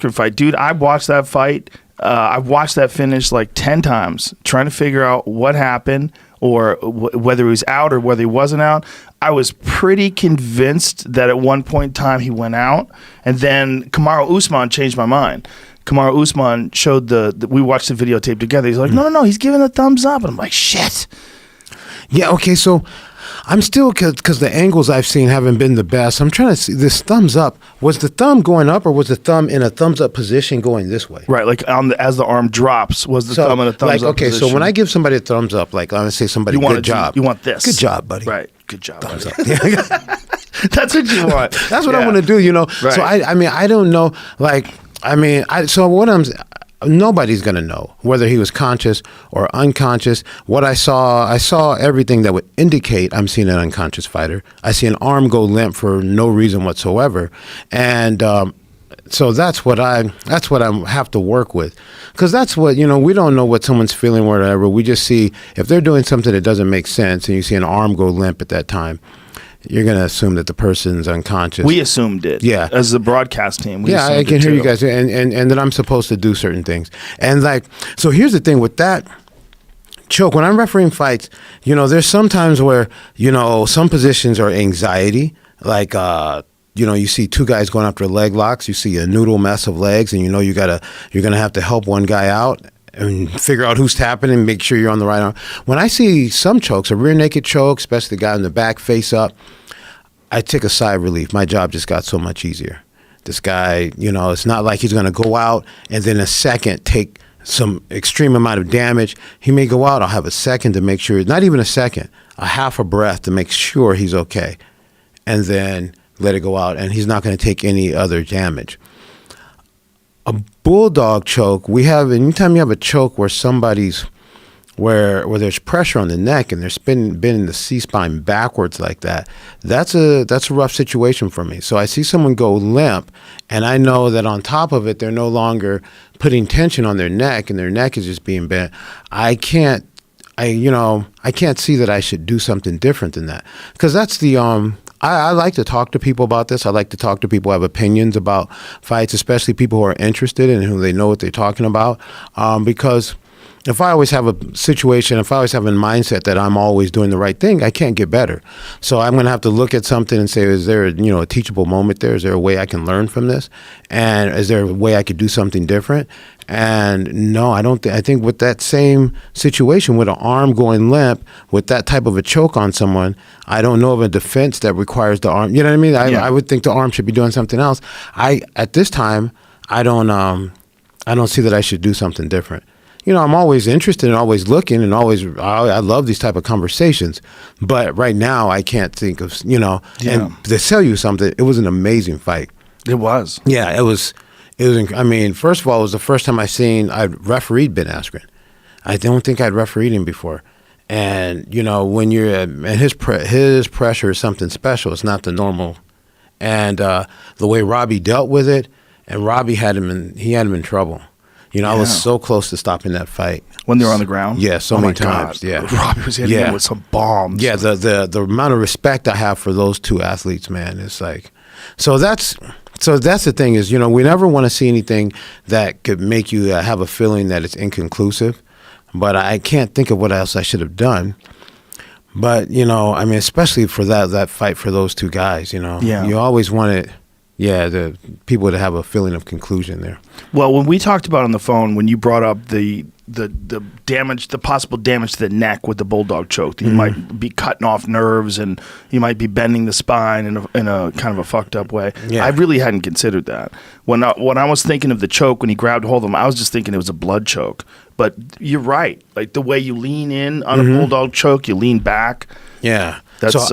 fight. Dude, I watched that fight. I watched that finish like 10 times, trying to figure out what happened or whether he was out or whether he wasn't out. I was pretty convinced that at one point in time he went out, and then Kamaru Usman changed my mind. Kamaru Usman showed we watched the videotape together. He's like, no, he's giving a thumbs up. And I'm like, shit. Yeah, okay, so I'm still, because the angles I've seen haven't been the best. I'm trying to see this thumbs up. Was the thumb going up, or was the thumb in a thumbs up position going this way? Right, like as the arm drops, was the thumb in a thumbs up position. So when I give somebody a thumbs up, like I'm going to say somebody, good job. You want this. Good job, buddy. Right, good job. Thumbs up. That's what you want. That's what I want to do, you know. Right. So I mean, I don't know, nobody's going to know whether he was conscious or unconscious. What I saw everything that would indicate I'm seeing an unconscious fighter. I see an arm go limp for no reason whatsoever. And so that's what I have to work with. Because that's what, we don't know what someone's feeling or whatever. We just see if they're doing something that doesn't make sense and you see an arm go limp at that time, you're going to assume that the person's unconscious. We assumed it. Yeah. As the broadcast team. I can hear you guys. And that I'm supposed to do certain things. And so here's the thing with that choke. When I'm refereeing fights, there's some times where, some positions are anxiety. Like, you see two guys going after leg locks. You see a noodle mess of legs, and you're going to have to help one guy out and figure out who's tapping and make sure you're on the right arm. When I see some chokes, a rear naked choke, especially the guy in the back face up, I take a sigh of relief. My job just got so much easier. This guy, it's not like he's going to go out and then a second take some extreme amount of damage. He may go out, I'll have a second to make sure, not even a second, a half a breath to make sure he's okay. And then let it go out, and he's not going to take any other damage. A bulldog choke, anytime you have a choke where somebody's, where there's pressure on the neck and they're bending the C-spine backwards like that, that's a rough situation for me. So I see someone go limp, and I know that on top of it, they're no longer putting tension on their neck, and their neck is just being bent. I can't see that I should do something different than that, because that's the I like to talk to people about this. I like to talk to people who have opinions about fights, especially people who are interested and who they know what they're talking about. Because if I always have a situation, if I always have a mindset that I'm always doing the right thing, I can't get better. So I'm going to have to look at something and say, is there a teachable moment there? Is there a way I can learn from this? And is there a way I could do something different? And no, I don't. I think with that same situation, with an arm going limp, with that type of a choke on someone, I don't know of a defense that requires the arm. You know what I mean? I would think the arm should be doing something else. At this time, I don't see that I should do something different. I'm always interested and always looking and I love these type of conversations. But right now, I can't think of, and to tell you something, it was an amazing fight. It was. Yeah, it was. I mean, first of all, it was the first time I'd refereed Ben Askren. I don't think I'd refereed him before. And, when you're, and his pressure is something special. It's not the normal. And the way Robbie dealt with it, and Robbie had him in trouble. I was so close to stopping that fight. When they were on the ground? Yeah, so many times. Yeah. Robbie was hitting him with some bombs. Yeah, the amount of respect I have for those two athletes, man, it's like, so that's the thing is, we never want to see anything that could make you have a feeling that it's inconclusive. But I can't think of what else I should have done. But, especially for that fight for those two guys, you always want it. Yeah, the people to have a feeling of conclusion there. Well, when we talked about on the phone, when you brought up the damage, the possible damage to the neck with the bulldog choke, you might be cutting off nerves and you might be bending the spine in a kind of a fucked up way. Yeah. I really hadn't considered that. When I was thinking of the choke when he grabbed hold of him, I was just thinking it was a blood choke. But you're right, like the way you lean in on a bulldog choke, you lean back. Yeah. That's